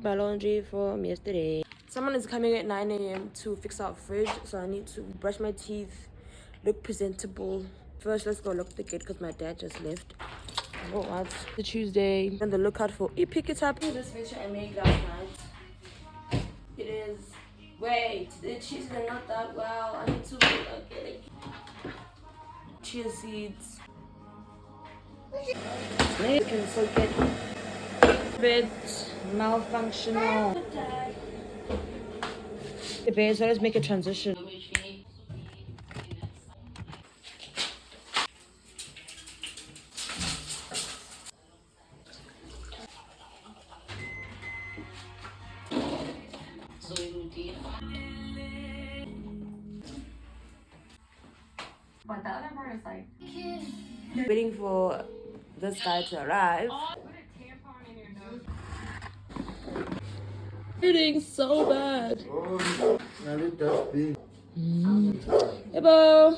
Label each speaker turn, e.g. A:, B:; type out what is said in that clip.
A: My laundry from yesterday. Someone is coming at 9 a.m. to fix our fridge, so I need to brush my teeth, look presentable. First, let's go lock the gate because my dad just left. Oh, what's the Tuesday? On the lookout for pick it up. This picture I made last night. It is. Wait, the cheese are not that well. I need to get it. Chia seeds. You can forget bit malfunctional. Okay, babe, so let's make a transition.
B: But the other part is like
A: Waiting for this guy to arrive. Hurting so bad. Hey, Bo.